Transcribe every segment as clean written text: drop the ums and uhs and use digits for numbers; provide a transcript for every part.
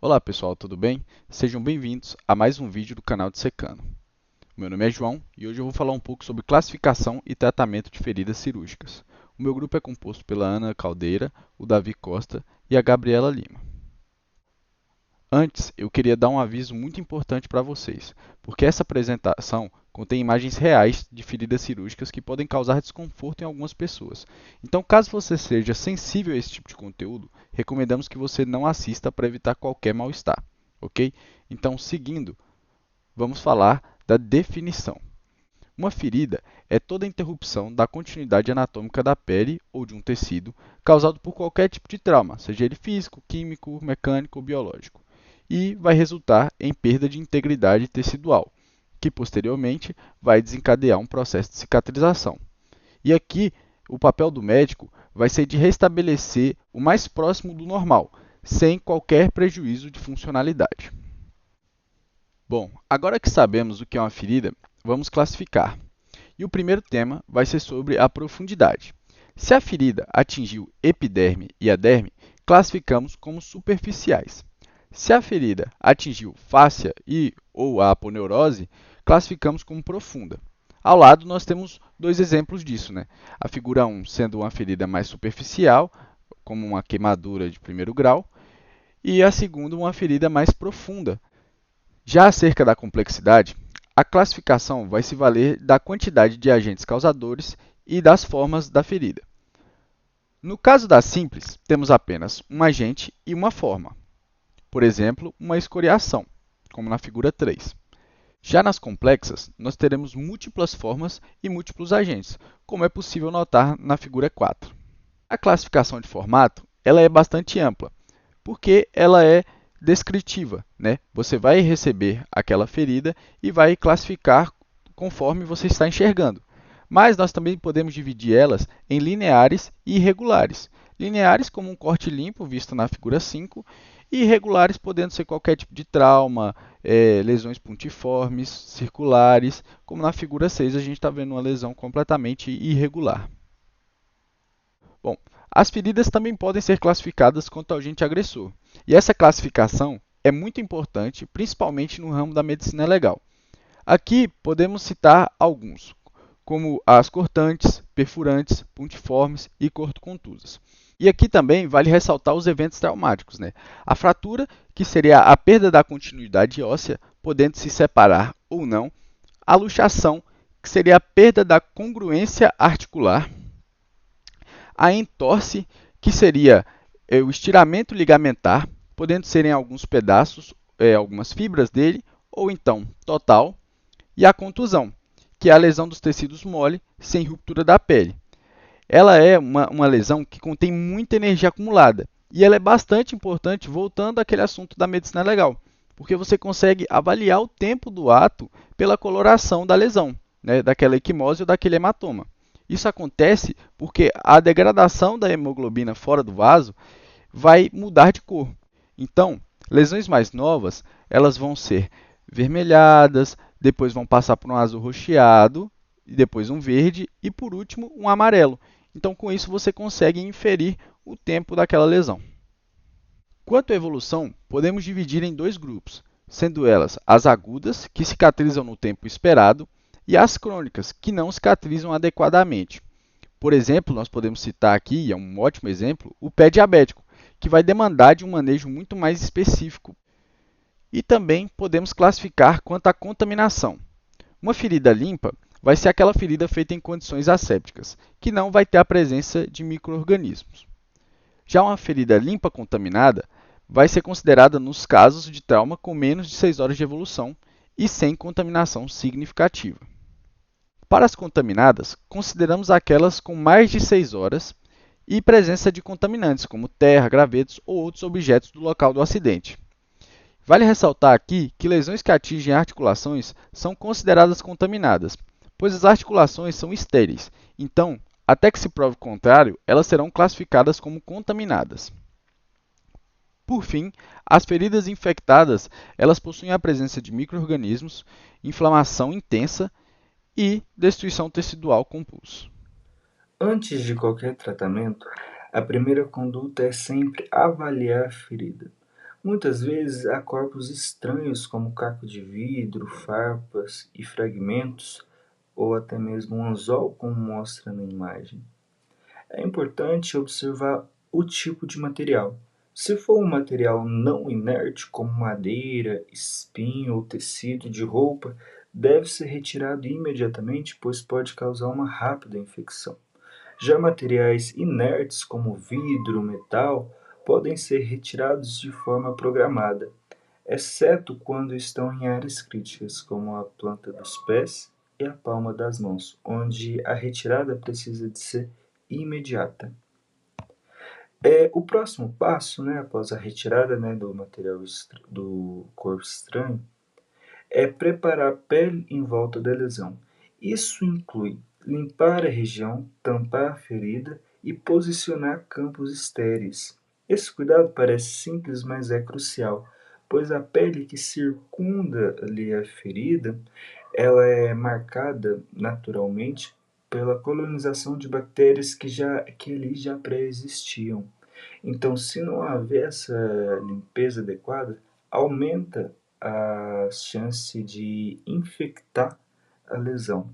Olá pessoal, tudo bem? Sejam bem-vindos a mais um vídeo do canal Dissecando. Meu nome é João e hoje eu vou falar um pouco sobre classificação e tratamento de feridas cirúrgicas. O meu grupo é composto pela Ana Caldeira, o Davi Costa e a Gabriela Lima. Antes, eu queria dar um aviso muito importante para vocês, porque essa apresentação contém imagens reais de feridas cirúrgicas que podem causar desconforto em algumas pessoas. Então, caso você seja sensível a esse tipo de conteúdo, recomendamos que você não assista para evitar qualquer mal-estar, ok? Então, seguindo, vamos falar da definição. Uma ferida é toda interrupção da continuidade anatômica da pele ou de um tecido causado por qualquer tipo de trauma, seja ele físico, químico, mecânico ou biológico, e vai resultar em perda de integridade tecidual, que posteriormente vai desencadear um processo de cicatrização. E aqui o papel do médico vai ser de restabelecer o mais próximo do normal, sem qualquer prejuízo de funcionalidade. Bom, agora que sabemos o que é uma ferida, vamos classificar. E o primeiro tema vai ser sobre a profundidade. Se a ferida atingiu epiderme e a derme, classificamos como superficiais. Se a ferida atingiu fáscia e ou a aponeurose, classificamos como profunda. Ao lado, nós temos dois exemplos disso, né? A figura 1 sendo uma ferida mais superficial, como uma queimadura de primeiro grau, e a segunda uma ferida mais profunda. Já acerca da complexidade, a classificação vai se valer da quantidade de agentes causadores e das formas da ferida. No caso da simples, temos apenas um agente e uma forma, por exemplo, uma escoriação, como na figura 3. Já nas complexas, nós teremos múltiplas formas e múltiplos agentes, como é possível notar na figura 4. A classificação de formato ela é bastante ampla, porque ela é descritiva, né? Você vai receber aquela ferida e vai classificar conforme você está enxergando. Mas nós também podemos dividir elas em lineares e irregulares. Lineares como um corte limpo, visto na figura 5, e irregulares podendo ser qualquer tipo de trauma, lesões pontiformes, circulares, como na figura 6 a gente está vendo uma lesão completamente irregular. Bom, as feridas também podem ser classificadas quanto ao agente agressor, e essa classificação é muito importante, principalmente no ramo da medicina legal. Aqui podemos citar alguns, como as cortantes, perfurantes, pontiformes e cortocontusas. E aqui também vale ressaltar os eventos traumáticos, né? A fratura, que seria a perda da continuidade óssea, podendo se separar ou não. A luxação, que seria a perda da congruência articular. A entorse, que seria o estiramento ligamentar, podendo ser em alguns pedaços, algumas fibras dele, ou então total. E a contusão, que é a lesão dos tecidos mole sem ruptura da pele. Ela é uma lesão que contém muita energia acumulada. E ela é bastante importante, voltando àquele assunto da medicina legal, porque você consegue avaliar o tempo do ato pela coloração da lesão, né, daquela equimose ou daquele hematoma. Isso acontece porque a degradação da hemoglobina fora do vaso vai mudar de cor. Então, lesões mais novas, elas vão ser vermelhadas, depois vão passar por um azul roxeado, e depois um verde e por último um amarelo. Então, com isso você consegue inferir o tempo daquela lesão. Quanto à evolução, podemos dividir em dois grupos, sendo elas as agudas, que cicatrizam no tempo esperado, e as crônicas, que não cicatrizam adequadamente. Por exemplo, nós podemos citar aqui, e é um ótimo exemplo, o pé diabético, que vai demandar de um manejo muito mais específico. E também podemos classificar quanto à contaminação. Uma ferida limpa vai ser aquela ferida feita em condições assépticas, que não vai ter a presença de micro-organismos. Já uma ferida limpa contaminada vai ser considerada nos casos de trauma com menos de 6 horas de evolução e sem contaminação significativa. Para as contaminadas, consideramos aquelas com mais de 6 horas e presença de contaminantes, como terra, gravetos ou outros objetos do local do acidente. Vale ressaltar aqui que lesões que atingem articulações são consideradas contaminadas, pois as articulações são estéreis, então, até que se prove o contrário, elas serão classificadas como contaminadas. Por fim, as feridas infectadas, elas possuem a presença de micro-organismos, inflamação intensa e destruição tecidual com pulso. Antes de qualquer tratamento, a primeira conduta é sempre avaliar a ferida. Muitas vezes há corpos estranhos como caco de vidro, farpas e fragmentos, ou até mesmo um anzol, como mostra na imagem. É importante observar o tipo de material. Se for um material não inerte, como madeira, espinho ou tecido de roupa, deve ser retirado imediatamente, pois pode causar uma rápida infecção. Já materiais inertes, como vidro, metal, podem ser retirados de forma programada, exceto quando estão em áreas críticas, como a planta dos pés e a palma das mãos, onde a retirada precisa de ser imediata. O próximo passo, né, após a retirada, né, do material do corpo estranho, é preparar a pele em volta da lesão. Isso inclui limpar a região, tampar a ferida e posicionar campos estéreis. Esse cuidado parece simples, mas é crucial, pois a pele que circunda ali a ferida, ela é marcada naturalmente pela colonização de bactérias que ali já pré-existiam. Então, se não haver essa limpeza adequada, aumenta a chance de infectar a lesão.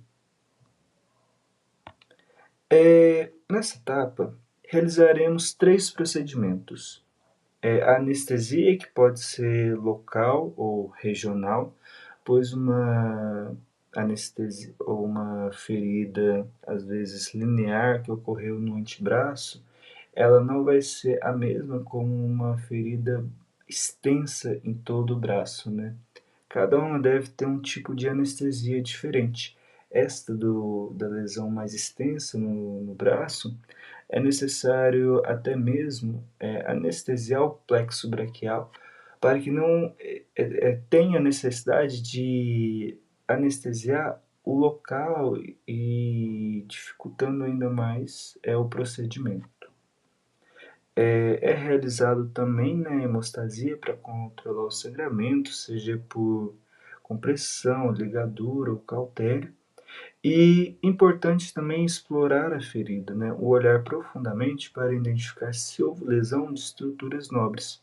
Nessa etapa, realizaremos 3 procedimentos. A anestesia, que pode ser local ou regional, pois uma anestesia ou uma ferida, às vezes linear, que ocorreu no antebraço, ela não vai ser a mesma como uma ferida extensa em todo o braço, né? Cada uma deve ter um tipo de anestesia diferente. Esta da lesão mais extensa no braço, é necessário até mesmo anestesiar o plexo braquial para que não tenha necessidade de anestesiar o local e dificultando ainda mais o procedimento. É realizado também, né, hemostasia para controlar o sangramento, seja por compressão, ligadura ou cautério. E importante também explorar a ferida, né, o olhar profundamente para identificar se houve lesão de estruturas nobres,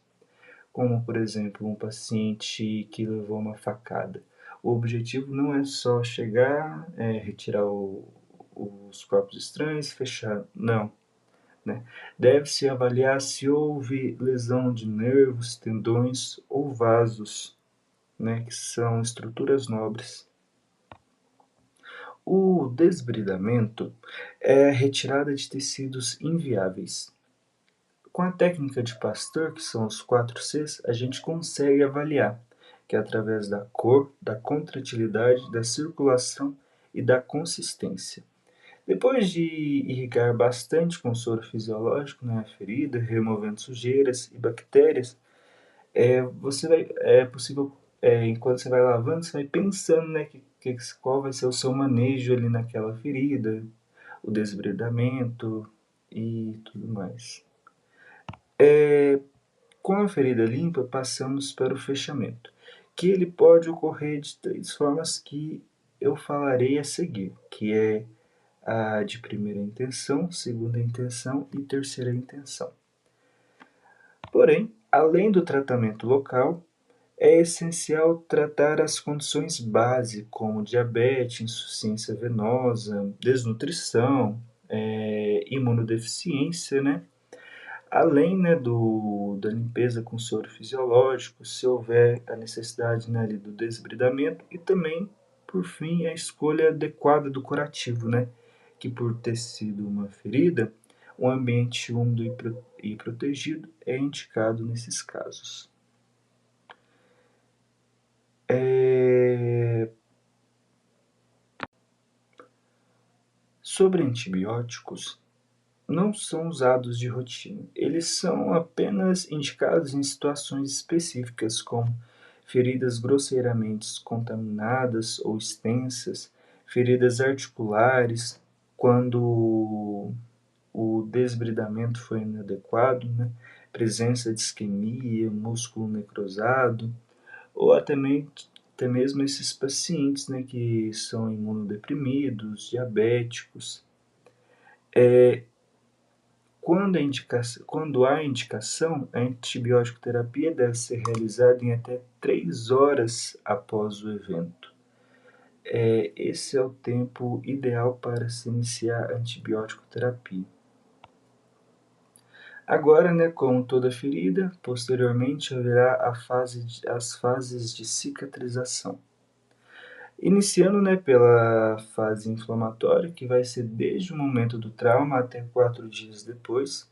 como por exemplo um paciente que levou uma facada. O objetivo não é só chegar, retirar os corpos estranhos, fechar, não, né? Deve-se avaliar se houve lesão de nervos, tendões ou vasos, né, que são estruturas nobres. O desbridamento é a retirada de tecidos inviáveis. Com a técnica de Pasteur, que são os 4 Cs, a gente consegue avaliar, que é através da cor, da contratilidade, da circulação e da consistência. Depois de irrigar bastante com soro fisiológico, né, a ferida, removendo sujeiras e bactérias, é possível, enquanto você vai lavando, você vai pensando, né, qual vai ser o seu manejo ali naquela ferida, o desbridamento e tudo mais. Com a ferida limpa, passamos para o fechamento, que ele pode ocorrer de 3 formas que eu falarei a seguir, que é a de primeira intenção, segunda intenção e terceira intenção. Porém, além do tratamento local, é essencial tratar as condições base, como diabetes, insuficiência venosa, desnutrição, imunodeficiência, né? Além, né, da limpeza com soro fisiológico, se houver a necessidade, né, ali do desbridamento e também, por fim, a escolha adequada do curativo, né? Que por ter sido uma ferida, um ambiente úmido e protegido é indicado nesses casos. Sobre antibióticos, não são usados de rotina. Eles são apenas indicados em situações específicas, como feridas grosseiramente contaminadas ou extensas, feridas articulares, quando o desbridamento foi inadequado, né? Presença de isquemia, músculo necrosado, ou até mesmo esses pacientes, né, que são imunodeprimidos, diabéticos. Quando há indicação, a antibiótico terapia deve ser realizada em até 3 horas após o evento. Esse é o tempo ideal para se iniciar a antibiótico terapia. Agora, né, como toda ferida, posteriormente haverá as fases de cicatrização. Iniciando, né, pela fase inflamatória, que vai ser desde o momento do trauma até 4 dias depois,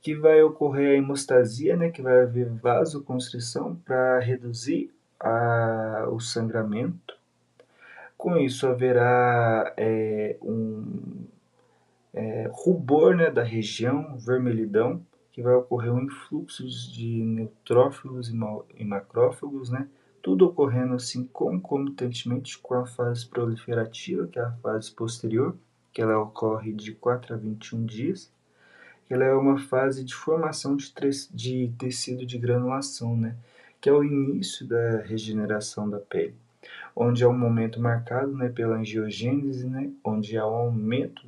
que vai ocorrer a hemostasia, né, que vai haver vasoconstrição para reduzir o sangramento. Com isso haverá rubor, né, da região, vermelhidão, que vai ocorrer um influxo de neutrófilos e macrófagos, né, tudo ocorrendo assim concomitantemente com a fase proliferativa, que é a fase posterior, que ela ocorre de 4 a 21 dias. Ela é uma fase de formação de tecido de granulação, né, que é o início da regeneração da pele, onde é um momento marcado, né, pela angiogênese, né, onde há um aumento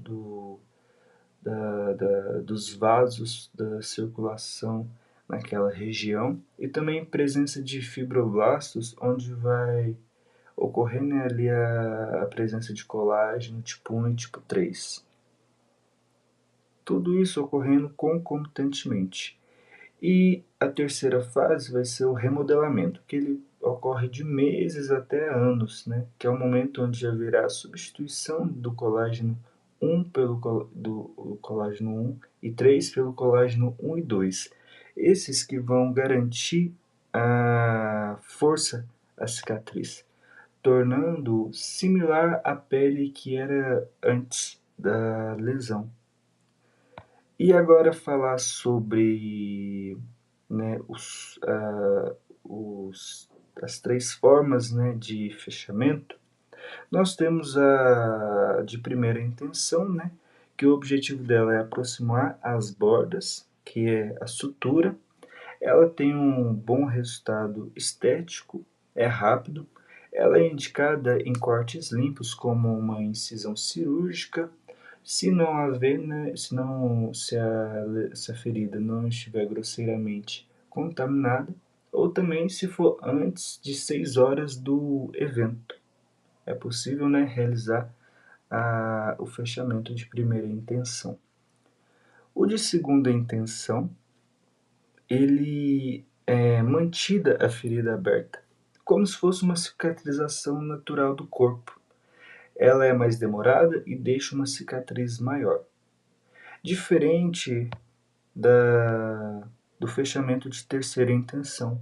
dos vasos da circulação naquela região, e também presença de fibroblastos, onde vai ocorrer, né, ali a presença de colágeno tipo 1 e tipo 3. Tudo isso ocorrendo concomitantemente. E a terceira fase vai ser o remodelamento, que ele ocorre de meses até anos, né? Que é o momento onde haverá a substituição do colágeno 1 do colágeno 1 e 3 pelo colágeno 1 e 2. Esses que vão garantir a força à cicatriz, tornando similar à pele que era antes da lesão. E agora falar sobre, né, as 3 formas, né, de fechamento. Nós temos a de primeira intenção, né, que o objetivo dela é aproximar as bordas, que é a sutura. Ela tem um bom resultado estético, é rápido. Ela é indicada em cortes limpos, como uma incisão cirúrgica. Se não haver, né, se a ferida não estiver grosseiramente contaminada, ou também se for antes de 6 horas do evento. É possível, né, realizar o fechamento de primeira intenção. O de segunda intenção, ele é mantida a ferida aberta, como se fosse uma cicatrização natural do corpo. Ela é mais demorada e deixa uma cicatriz maior. Diferente do fechamento de terceira intenção,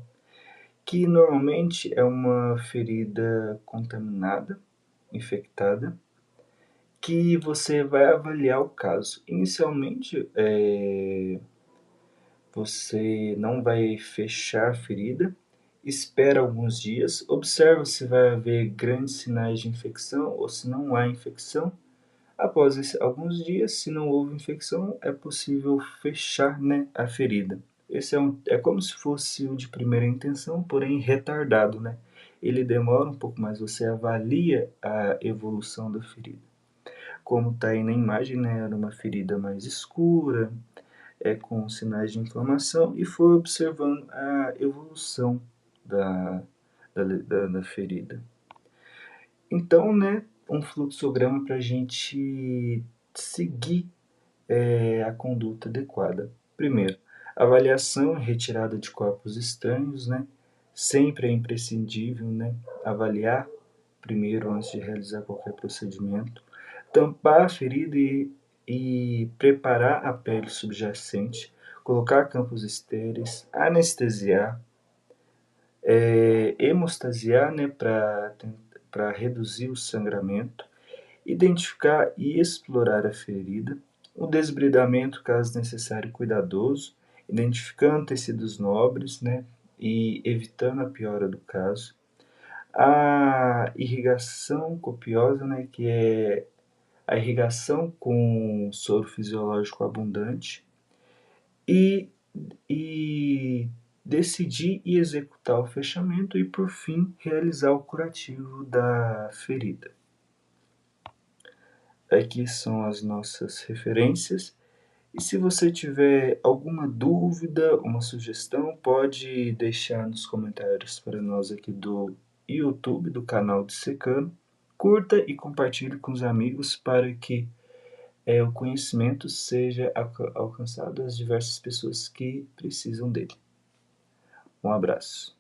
que normalmente é uma ferida contaminada, infectada, que você vai avaliar o caso. Inicialmente, você não vai fechar a ferida, espera alguns dias, observa se vai haver grandes sinais de infecção ou se não há infecção. Após alguns dias, se não houve infecção, é possível fechar, né, a ferida. Esse é como se fosse o de primeira intenção, porém retardado, né? Ele demora um pouco mais, você avalia a evolução da ferida. Como está aí na imagem, né, era uma ferida mais escura, com sinais de inflamação, e foi observando a evolução da ferida. Então, né, um fluxograma para a gente seguir a conduta adequada. Primeiro, avaliação e retirada de corpos estranhos, né? Sempre é imprescindível, né, avaliar primeiro antes de realizar qualquer procedimento. Tampar a ferida e preparar a pele subjacente, colocar campos estéreis, anestesiar, hemostasiar, né, para reduzir o sangramento, identificar e explorar a ferida, o desbridamento, caso necessário, cuidadoso, identificando tecidos nobres, né, e evitando a piora do caso, a irrigação copiosa, né, que é a irrigação com soro fisiológico abundante, e decidir e executar o fechamento e, por fim, realizar o curativo da ferida. Aqui são as nossas referências E se você tiver alguma dúvida, uma sugestão, pode deixar nos comentários para nós aqui do YouTube, do canal de Secano. Curta e compartilhe com os amigos para que o conhecimento seja alcançado às diversas pessoas que precisam dele. Um abraço.